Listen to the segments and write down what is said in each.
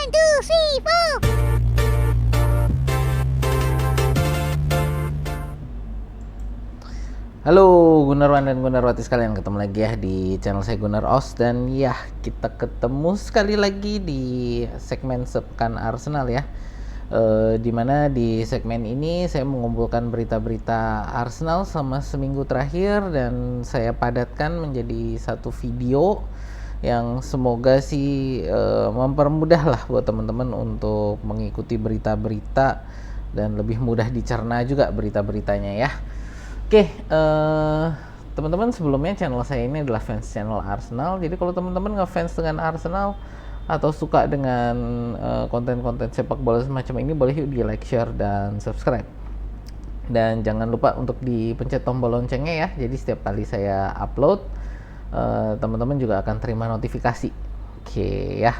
One, two, three, four. Halo Gunarwan dan Gunarwati sekalian, ketemu lagi ya di channel saya Gunar Os. Dan ya, kita ketemu sekali lagi di segmen Sepekan Arsenal ya. Dimana di segmen ini saya mengumpulkan berita-berita Arsenal selama seminggu terakhir dan saya padatkan menjadi satu video yang semoga sih mempermudah lah buat teman-teman untuk mengikuti berita-berita dan lebih mudah dicerna juga berita-beritanya ya. Oke, teman-teman, sebelumnya channel saya ini adalah fans channel Arsenal. Jadi kalau teman-teman ngefans dengan Arsenal atau suka dengan konten-konten sepak bola semacam ini, boleh yuk di like, share, dan subscribe. Dan jangan lupa untuk dipencet tombol loncengnya ya. Jadi setiap kali saya upload, teman-teman juga akan terima notifikasi. Oke ya.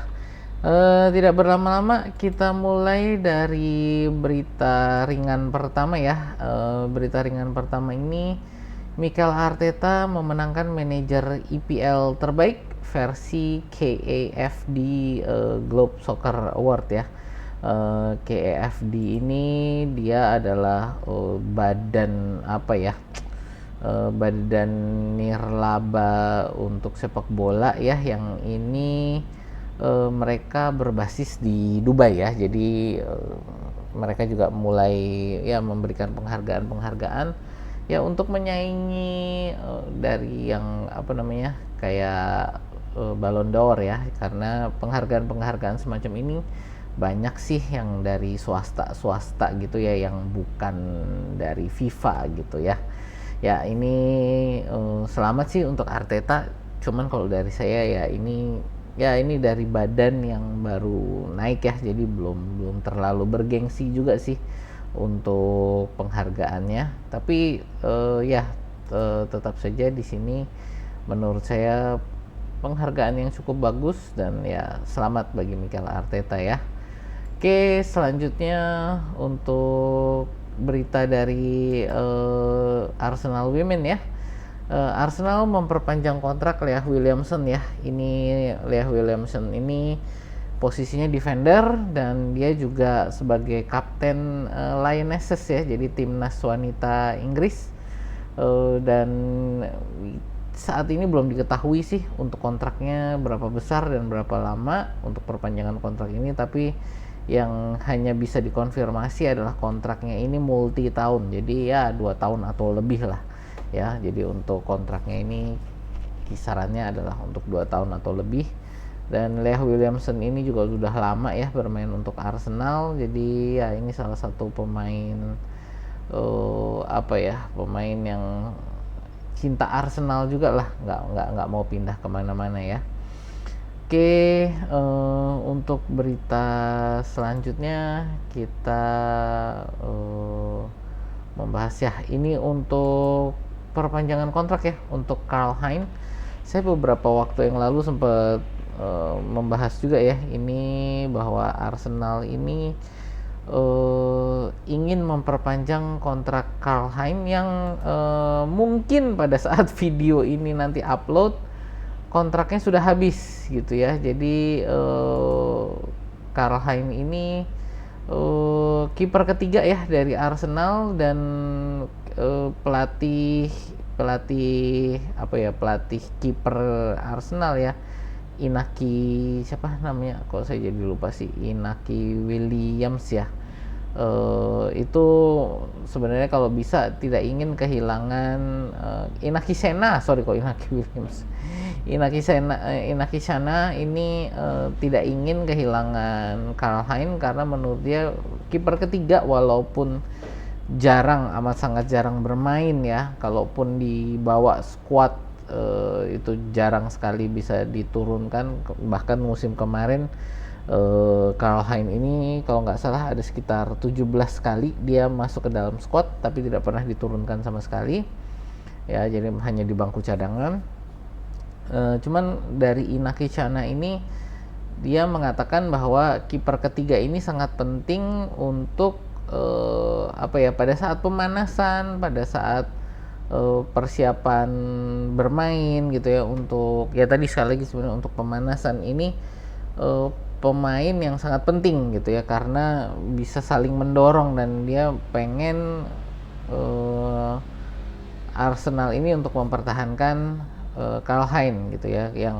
Tidak berlama-lama, kita mulai dari berita ringan pertama ya. Berita ringan pertama ini, Mikel Arteta memenangkan manajer EPL terbaik versi KAFD Globe Soccer Award ya. KAFD ini dia adalah badan apa ya? Badan nirlaba untuk sepak bola ya, yang ini mereka berbasis di Dubai ya. Jadi mereka juga mulai ya memberikan penghargaan ya untuk menyaingi dari yang apa namanya kayak Ballon d'Or ya, karena penghargaan semacam ini banyak sih yang dari swasta gitu ya, yang bukan dari FIFA gitu ya. Ya ini selamat sih untuk Arteta. Cuman kalau dari saya ya ini dari badan yang baru naik ya, jadi belum terlalu bergengsi juga sih untuk penghargaannya. Tapi tetap saja di sini menurut saya penghargaan yang cukup bagus, dan ya selamat bagi Mikel Arteta ya. Oke, selanjutnya untuk berita dari Arsenal Women ya. Arsenal memperpanjang kontrak Leah Williamson ya. Ini Leah Williamson ini posisinya defender dan dia juga sebagai kapten Lionesses ya, jadi timnas wanita Inggris. Dan saat ini belum diketahui sih untuk kontraknya berapa besar dan berapa lama untuk perpanjangan kontrak ini, tapi yang hanya bisa dikonfirmasi adalah kontraknya ini multi tahun, jadi ya 2 tahun atau lebih lah ya. Jadi untuk kontraknya ini kisarannya adalah untuk 2 tahun atau lebih. Dan Leah Williamson ini juga sudah lama ya bermain untuk Arsenal, jadi ya ini salah satu pemain pemain yang cinta Arsenal juga lah, nggak mau pindah kemana-mana ya. Oke, untuk berita selanjutnya kita membahas ya, ini untuk perpanjangan kontrak ya untuk Karl Hein. Saya beberapa waktu yang lalu sempat membahas juga ya ini, bahwa Arsenal ini ingin memperpanjang kontrak Karl Hein yang mungkin pada saat video ini nanti upload kontraknya sudah habis gitu ya. Jadi Karl Hein ini kiper ketiga ya dari Arsenal, dan pelatih kiper Arsenal ya, Inaki siapa namanya, kok saya jadi lupa sih, Inaki Williams ya. Itu sebenarnya kalau bisa tidak ingin kehilangan Inaki Williams. Inaki Sana ini tidak ingin kehilangan Karl Hein karena menurut dia kiper ketiga walaupun amat sangat jarang bermain ya, kalaupun dibawa squad itu jarang sekali bisa diturunkan. Bahkan musim kemarin Karl Hein ini kalau nggak salah ada sekitar 17 kali dia masuk ke dalam squad tapi tidak pernah diturunkan sama sekali ya, jadi hanya di bangku cadangan. Cuman dari Inaki Chana ini dia mengatakan bahwa kiper ketiga ini sangat penting untuk pada saat pemanasan, pada saat persiapan bermain gitu ya. Untuk ya tadi sekali lagi sebenarnya untuk pemanasan ini pemain yang sangat penting gitu ya, karena bisa saling mendorong dan dia pengen Arsenal ini untuk mempertahankan Karl-Heinz gitu ya, yang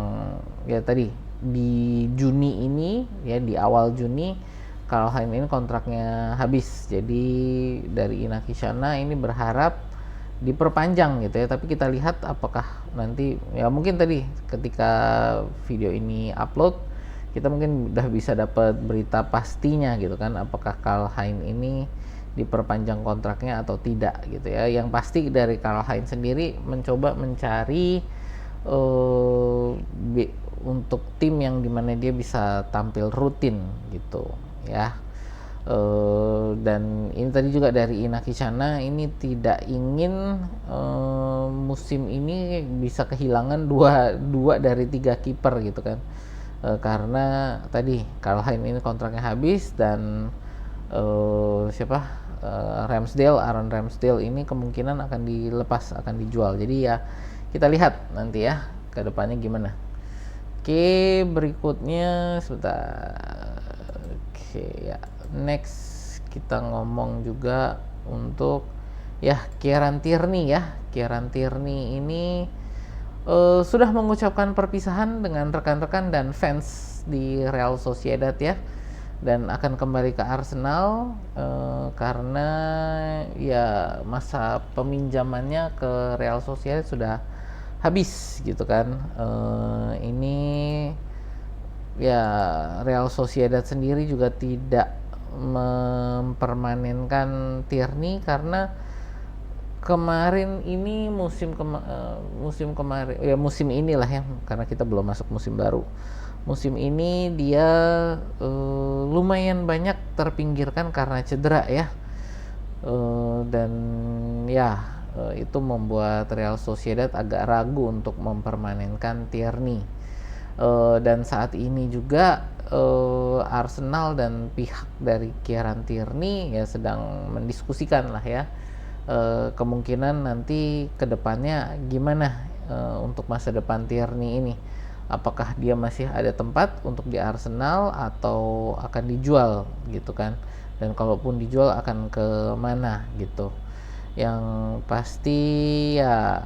ya tadi di Juni ini ya, di awal Juni Karl-Heinz ini kontraknya habis. Jadi dari Inaki Shana ini berharap diperpanjang gitu ya, tapi kita lihat apakah nanti, ya mungkin tadi ketika video ini upload kita mungkin udah bisa dapat berita pastinya gitu kan, apakah Karl-Heinz ini diperpanjang kontraknya atau tidak gitu ya. Yang pasti dari Karl-Heinz sendiri mencoba mencari untuk tim yang dimana dia bisa tampil rutin gitu ya. Dan ini tadi juga dari Inaki Shana ini tidak ingin musim ini bisa kehilangan dua dari 3 kiper gitu kan, karena tadi Karl-Heinz ini kontraknya habis dan Aaron Ramsdale ini kemungkinan akan dilepas, akan dijual. Jadi ya kita lihat nanti ya ke depannya gimana. Oke, berikutnya sebentar. Oke ya, next kita ngomong juga untuk ya Kieran Tierney ya. Kieran Tierney ini sudah mengucapkan perpisahan dengan rekan-rekan dan fans di Real Sociedad ya, dan akan kembali ke Arsenal karena ya masa peminjamannya ke Real Sociedad sudah habis gitu kan. Ini ya Real Sociedad sendiri juga tidak mempermanenkan Tierney karena kemarin ini musim inilah ya, karena kita belum masuk musim baru. Musim ini dia lumayan banyak terpinggirkan karena cedera ya, dan ya itu membuat Real Sociedad agak ragu untuk mempermanenkan Tierney. Dan saat ini juga Arsenal dan pihak dari Kieran Tierney ya sedang mendiskusikan lah ya, kemungkinan nanti kedepannya gimana untuk masa depan Tierney ini. Apakah dia masih ada tempat untuk di Arsenal atau akan dijual gitu kan, dan kalaupun dijual akan ke mana gitu. Yang pasti ya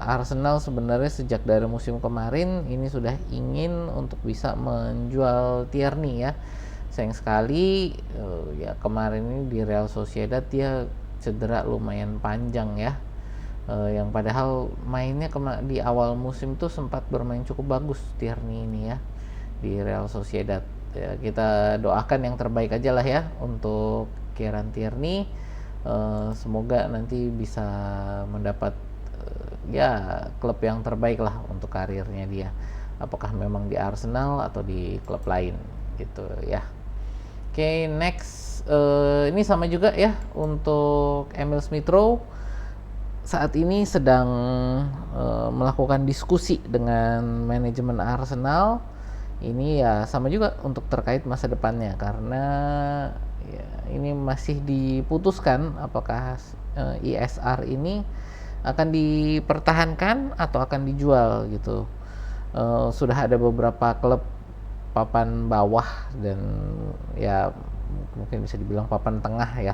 Arsenal sebenarnya sejak dari musim kemarin ini sudah ingin untuk bisa menjual Tierney ya. Sayang sekali ya kemarin ini di Real Sociedad dia cedera lumayan panjang ya, yang padahal mainnya di awal musim tuh sempat bermain cukup bagus Tierney ini ya di Real Sociedad ya. Kita doakan yang terbaik aja lah ya untuk Kieran Tierney, semoga nanti bisa mendapat ya klub yang terbaik lah untuk karirnya dia, apakah memang di Arsenal atau di klub lain gitu ya. Oke, next ini sama juga ya untuk Emil Smith Rowe, saat ini sedang melakukan diskusi dengan manajemen Arsenal. Ini ya sama juga untuk terkait masa depannya, karena ya, ini masih diputuskan apakah ISR ini akan dipertahankan atau akan dijual gitu. Sudah ada beberapa klub papan bawah dan ya mungkin bisa dibilang papan tengah ya,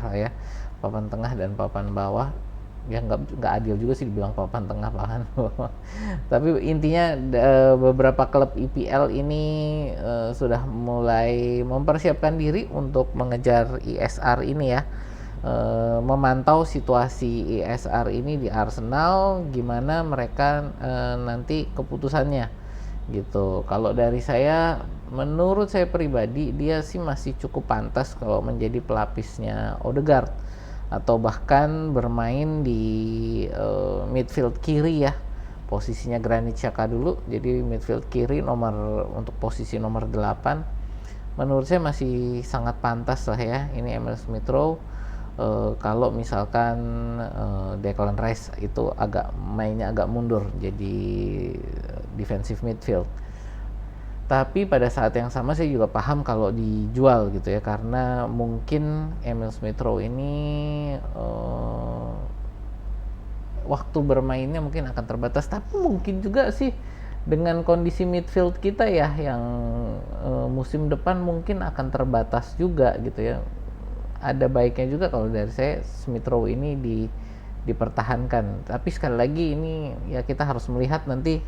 papan tengah dan papan bawah ya, nggak adil juga sih dibilang papan tengah papan bawah. Tapi intinya beberapa klub IPL ini sudah mulai mempersiapkan diri untuk mengejar ISR ini ya, memantau situasi ISR ini di Arsenal, gimana mereka nanti keputusannya gitu. Kalau dari saya, menurut saya pribadi dia sih masih cukup pantas kalau menjadi pelapisnya Odegaard, atau bahkan bermain di midfield kiri ya, posisinya Granit Xhaka dulu, jadi midfield kiri untuk posisi nomor 8 menurut saya masih sangat pantas lah ya ini Emil Smith Rowe. Kalau misalkan Declan Rice itu mainnya agak mundur jadi defensive midfield. Tapi pada saat yang sama saya juga paham kalau dijual gitu ya, karena mungkin Emil Smith Rowe ini waktu bermainnya mungkin akan terbatas, tapi mungkin juga sih dengan kondisi midfield kita ya yang musim depan mungkin akan terbatas juga gitu ya. Ada baiknya juga kalau dari saya Smith Rowe ini dipertahankan. Tapi sekali lagi ini ya kita harus melihat nanti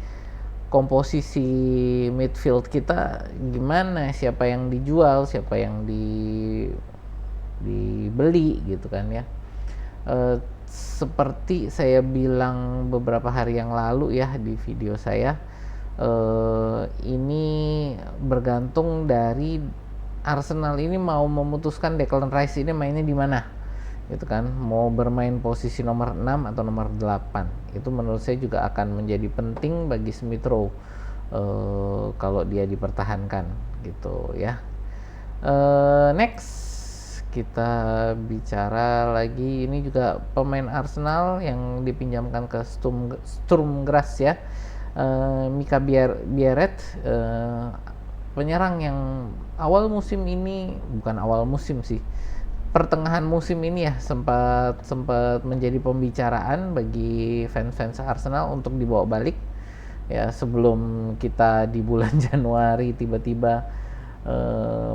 komposisi midfield kita gimana, siapa yang dijual, siapa yang dibeli gitu kan ya. Seperti saya bilang beberapa hari yang lalu ya di video saya, ini bergantung dari Arsenal ini mau memutuskan Declan Rice ini mainnya di mana gitu kan, mau bermain posisi nomor 6 atau nomor 8. Itu menurut saya juga akan menjadi penting bagi Smith Rowe kalau dia dipertahankan gitu ya. Next kita bicara lagi, ini juga pemain Arsenal yang dipinjamkan ke Sturm Graz ya, Mika Biereth, penyerang yang awal musim ini, bukan awal musim sih, pertengahan musim ini ya sempat menjadi pembicaraan bagi fans Arsenal untuk dibawa balik ya, sebelum kita di bulan Januari tiba-tiba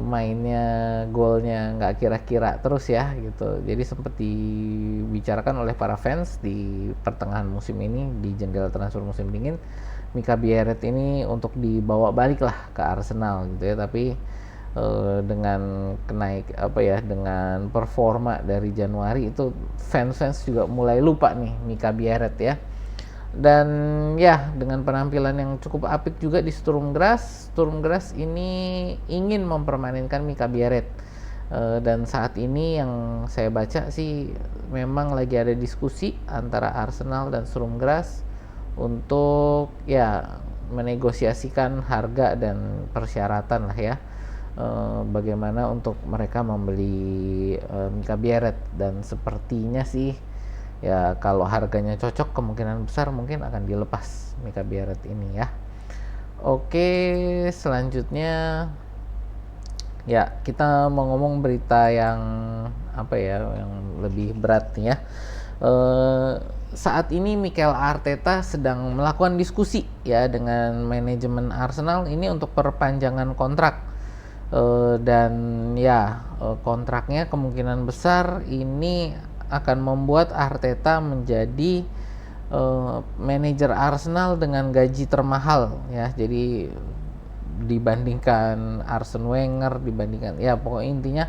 mainnya golnya nggak kira-kira terus ya gitu. Jadi sempat dibicarakan oleh para fans di pertengahan musim ini di jendela transfer musim dingin, Mika Biereth ini untuk dibawa balik lah ke Arsenal gitu ya. Tapi dengan dengan performa dari Januari itu fans juga mulai lupa nih Mika Biereth ya. Dan ya dengan penampilan yang cukup apik juga di Sturm Graz ini ingin mempermanenkan Mika Biereth, dan saat ini yang saya baca sih memang lagi ada diskusi antara Arsenal dan Sturm Graz untuk ya menegosiasikan harga dan persyaratan lah ya, bagaimana untuk mereka membeli Mika Biereth. Dan sepertinya sih ya kalau harganya cocok kemungkinan besar mungkin akan dilepas Mika Biereth ini ya. Oke, selanjutnya ya kita mau ngomong berita yang yang lebih berat nih ya. Saat ini Mikel Arteta sedang melakukan diskusi ya dengan manajemen Arsenal ini untuk perpanjangan kontrak, dan ya kontraknya kemungkinan besar ini akan membuat Arteta menjadi manajer Arsenal dengan gaji termahal ya. Jadi dibandingkan Arsene Wenger, dibandingkan ya pokoknya intinya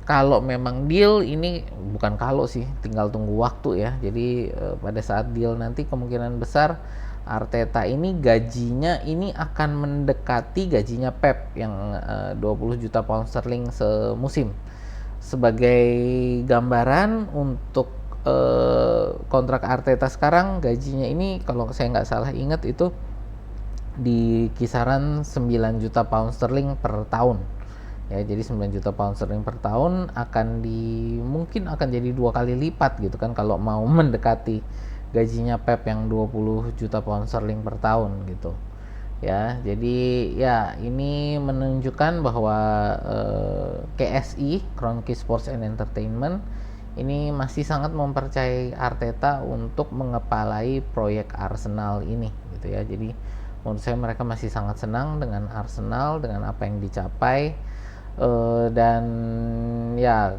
kalau memang deal ini, bukan kalau sih, tinggal tunggu waktu ya. Jadi pada saat deal nanti kemungkinan besar Arteta ini gajinya ini akan mendekati gajinya Pep yang 20 juta pound sterling semusim. Sebagai gambaran untuk kontrak Arteta sekarang gajinya ini kalau saya nggak salah ingat itu di kisaran 9 juta pound sterling per tahun ya. Jadi 9 juta pound sterling per tahun mungkin akan jadi 2 kali lipat gitu kan kalau mau mendekati gajinya Pep yang 20 juta pound sterling per tahun gitu ya. Jadi ya ini menunjukkan bahwa KSI, Kroenke Sports and Entertainment, ini masih sangat mempercayai Arteta untuk mengepalai proyek Arsenal ini gitu ya. Jadi menurut saya mereka masih sangat senang dengan Arsenal, dengan apa yang dicapai, dan ya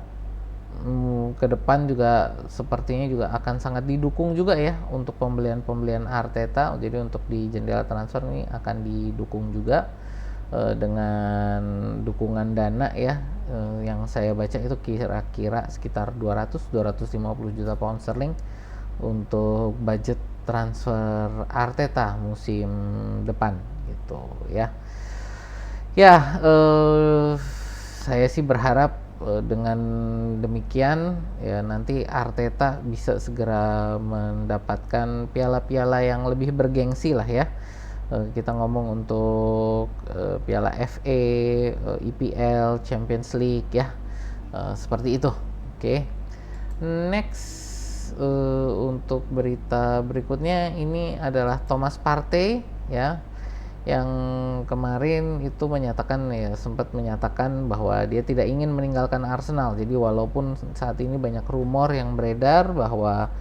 ke depan juga sepertinya juga akan sangat didukung juga ya untuk pembelian Arteta. Jadi untuk di jendela transfer ini akan didukung juga dengan dukungan dana ya, yang saya baca itu kira-kira sekitar 200-250 juta pound sterling untuk budget transfer Arteta musim depan gitu ya. Ya saya sih berharap dengan demikian ya nanti Arteta bisa segera mendapatkan piala-piala yang lebih bergengsi lah ya. Kita ngomong untuk piala FA, EPL, Champions League ya, seperti itu. Oke. Next, untuk berita berikutnya ini adalah Thomas Partey ya, yang kemarin itu sempat menyatakan bahwa dia tidak ingin meninggalkan Arsenal. Jadi walaupun saat ini banyak rumor yang beredar bahwa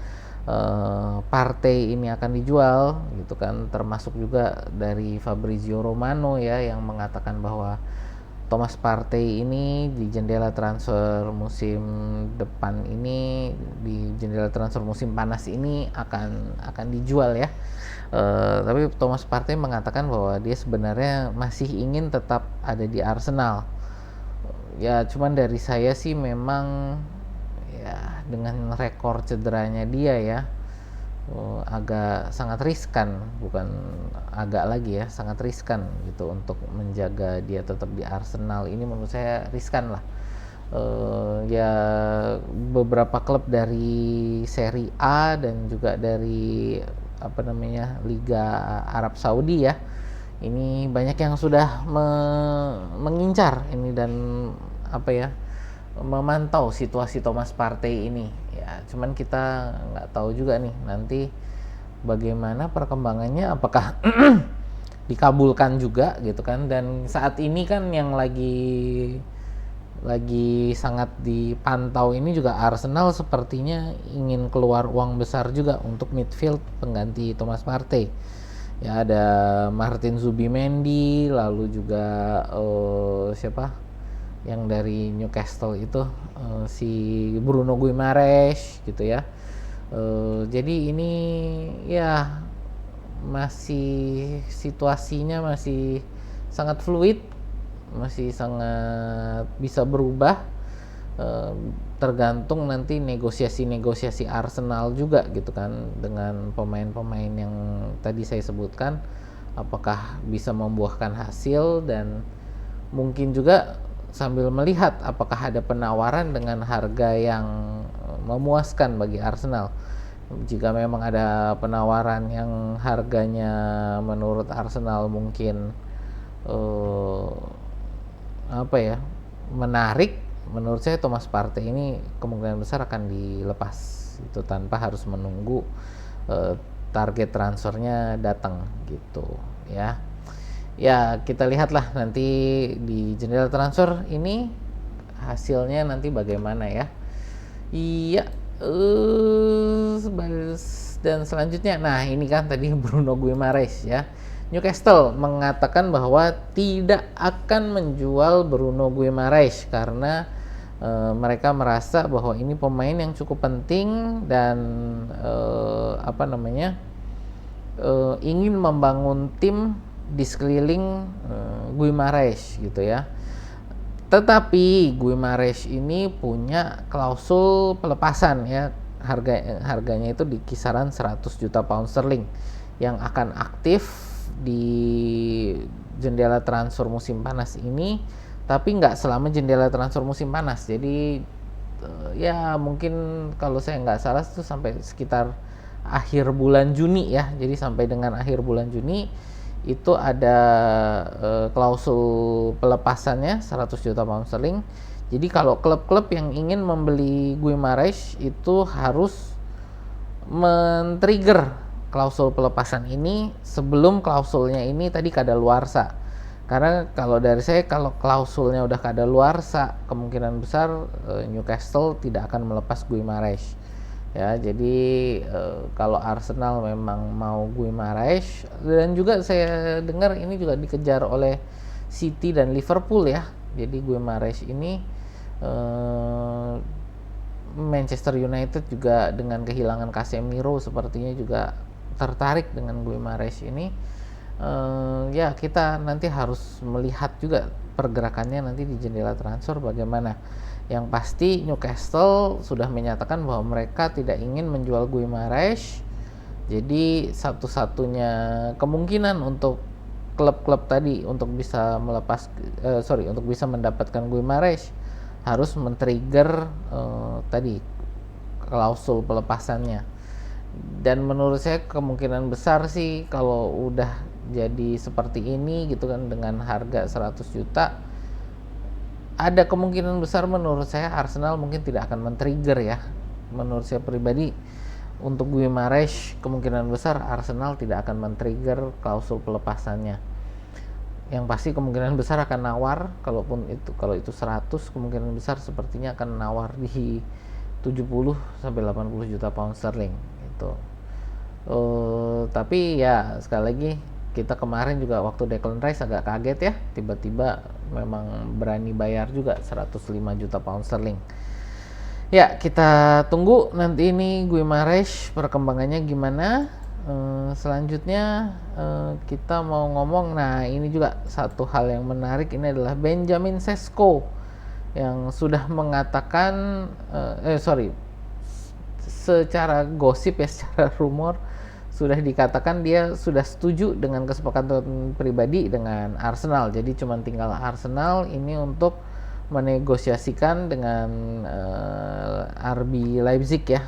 Partey ini akan dijual gitu kan, termasuk juga dari Fabrizio Romano ya yang mengatakan bahwa Thomas Partey ini di jendela transfer musim depan ini, di jendela transfer musim panas ini akan dijual ya. Tapi Thomas Partey mengatakan bahwa dia sebenarnya masih ingin tetap ada di Arsenal. Ya cuman dari saya sih memang ya dengan rekor cederanya dia ya, agak sangat riskan, bukan agak lagi ya, sangat riskan gitu untuk menjaga dia tetap di Arsenal. Ini menurut saya riskan lah. Ya beberapa klub dari Serie A dan juga dari apa namanya Liga Arab Saudi ya, ini banyak yang sudah mengincar ini dan apa ya, memantau situasi Thomas Partey ini ya. Cuman kita nggak tahu juga nih nanti bagaimana perkembangannya, apakah dikabulkan juga gitu kan. Dan saat ini kan yang lagi sangat dipantau ini juga Arsenal sepertinya ingin keluar uang besar juga untuk midfield pengganti Thomas Partey. Ya ada Martin Zubimendi, lalu juga siapa yang dari Newcastle itu, si Bruno Guimaraes gitu ya. Jadi ini ya masih situasinya masih sangat fluid, masih sangat bisa berubah, tergantung nanti negosiasi Arsenal juga gitu kan dengan pemain-pemain yang tadi saya sebutkan, apakah bisa membuahkan hasil, dan mungkin juga sambil melihat apakah ada penawaran dengan harga yang memuaskan bagi Arsenal. Jika memang ada penawaran yang harganya menurut Arsenal mungkin apa ya, menarik, menurut saya Thomas Partey ini kemungkinan besar akan dilepas itu tanpa harus menunggu target transfernya datang gitu ya. Ya kita lihatlah nanti di jendela transfer ini hasilnya nanti bagaimana ya. Iya, dan selanjutnya, nah ini kan tadi Bruno Guimaraes ya. Newcastle mengatakan bahwa tidak akan menjual Bruno Guimaraes karena mereka merasa bahwa ini pemain yang cukup penting dan apa namanya, ingin membangun tim di sekeliling Guimaraes gitu ya. Tetapi Guimaraes ini punya klausul pelepasan ya, harganya itu di kisaran 100 juta pound sterling yang akan aktif di jendela transfer musim panas ini, tapi nggak selama jendela transfer musim panas. Jadi ya mungkin kalau saya nggak salah itu sampai sekitar akhir bulan Juni ya. Jadi sampai dengan akhir bulan Juni itu ada klausul pelepasannya 100 juta pound sterling. Jadi kalau klub-klub yang ingin membeli Guimaraes itu harus men-trigger klausul pelepasan ini sebelum klausulnya ini tadi kadaluarsa. Karena kalau dari saya, kalau klausulnya udah kadaluarsa, kemungkinan besar Newcastle tidak akan melepas Guimaraes. Ya, jadi kalau Arsenal memang mau Guimaraes, dan juga saya dengar ini juga dikejar oleh City dan Liverpool ya. Jadi Guimaraes ini Manchester United juga dengan kehilangan Casemiro sepertinya juga tertarik dengan Guimaraes ini. Ya kita nanti harus melihat juga pergerakannya nanti di jendela transfer bagaimana. Yang pasti Newcastle sudah menyatakan bahwa mereka tidak ingin menjual Guimaraes. Jadi satu-satunya kemungkinan untuk klub-klub tadi untuk bisa untuk bisa mendapatkan Guimaraes harus men-trigger tadi klausul pelepasannya. Dan menurut saya kemungkinan besar sih kalau udah jadi seperti ini gitu kan dengan harga 100 juta, ada kemungkinan besar menurut saya Arsenal mungkin tidak akan men-trigger ya. Menurut saya pribadi untuk Guimaraes kemungkinan besar Arsenal tidak akan men-trigger klausul pelepasannya. Yang pasti kemungkinan besar akan nawar, kalau itu 100, kemungkinan besar sepertinya akan nawar di 70 sampai 80 juta pound sterling gitu. Tapi ya sekali lagi kita kemarin juga waktu Declan Rice agak kaget ya, tiba-tiba memang berani bayar juga 105 juta pound sterling. Ya, kita tunggu nanti ini Guimaraes perkembangannya gimana. Selanjutnya kita mau ngomong, nah ini juga satu hal yang menarik, ini adalah Benjamin Sesko yang sudah mengatakan, secara gosip ya, secara rumor sudah dikatakan dia sudah setuju dengan kesepakatan pribadi dengan Arsenal. Jadi cuma tinggal Arsenal ini untuk menegosiasikan dengan RB Leipzig ya,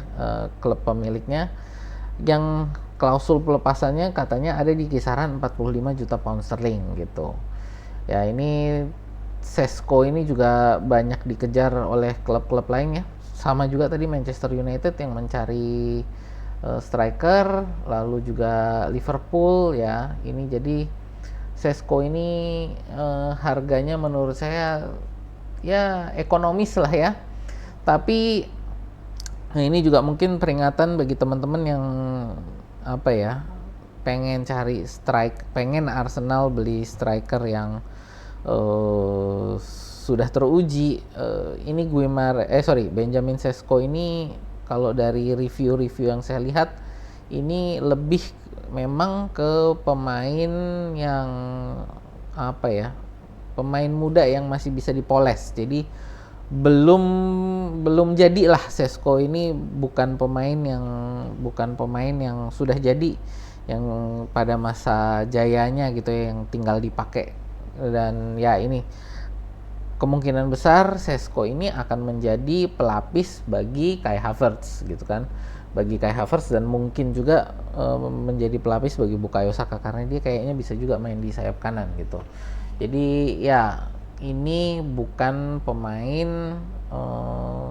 klub pemiliknya, yang klausul pelepasannya katanya ada di kisaran 45 juta pound sterling gitu. Ya ini Sesko ini juga banyak dikejar oleh klub-klub lain ya. Sama juga tadi Manchester United yang mencari striker, lalu juga Liverpool ya. Ini jadi Sesko ini harganya menurut saya ya ekonomis lah ya. Tapi ini juga mungkin peringatan bagi teman-teman yang apa ya, pengen cari pengen Arsenal beli striker yang sudah teruji. Ini Benjamin Sesko ini kalau dari review-review yang saya lihat ini lebih memang ke pemain yang apa ya, pemain muda yang masih bisa dipoles. Jadi belum jadilah Sesko ini, bukan pemain yang sudah jadi, yang pada masa jayanya gitu ya, yang tinggal dipakai. Dan ya ini kemungkinan besar Sesko ini akan menjadi pelapis bagi Kai Havertz gitu kan, bagi Kai Havertz, dan mungkin juga menjadi pelapis bagi Bukayo Saka karena dia kayaknya bisa juga main di sayap kanan gitu. Jadi ya ini bukan pemain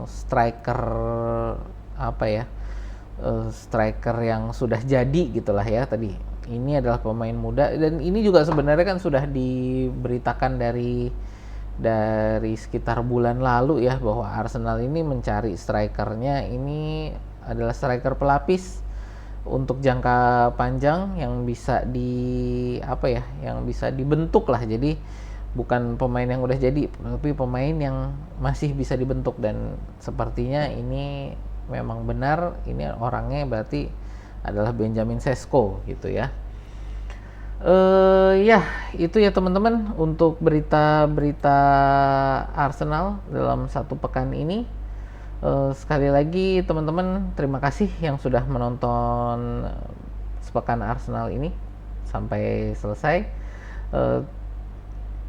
striker apa ya, striker yang sudah jadi gitulah ya tadi. Ini adalah pemain muda, dan ini juga sebenarnya kan sudah diberitakan dari sekitar bulan lalu ya, bahwa Arsenal ini mencari strikernya ini adalah striker pelapis untuk jangka panjang yang bisa yang bisa dibentuk lah. Jadi bukan pemain yang udah jadi, tapi pemain yang masih bisa dibentuk, dan sepertinya ini memang benar, ini orangnya berarti adalah Benjamin Sesko gitu ya. Ya itu ya teman-teman untuk berita-berita Arsenal dalam satu pekan ini. Sekali lagi teman-teman, terima kasih yang sudah menonton sepekan Arsenal ini sampai selesai.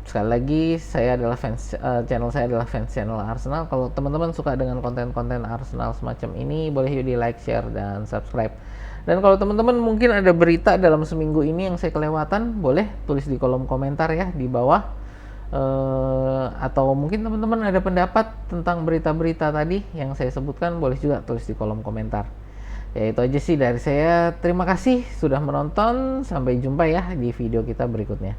Sekali lagi channel saya adalah fans channel Arsenal. Kalau teman-teman suka dengan konten-konten Arsenal semacam ini, boleh di like, share, dan subscribe. Dan kalau teman-teman mungkin ada berita dalam seminggu ini yang saya kelewatan, boleh tulis di kolom komentar ya di bawah. Atau mungkin teman-teman ada pendapat tentang berita-berita tadi yang saya sebutkan, boleh juga tulis di kolom komentar. Ya itu aja sih dari saya. Terima kasih sudah menonton. Sampai jumpa ya di video kita berikutnya.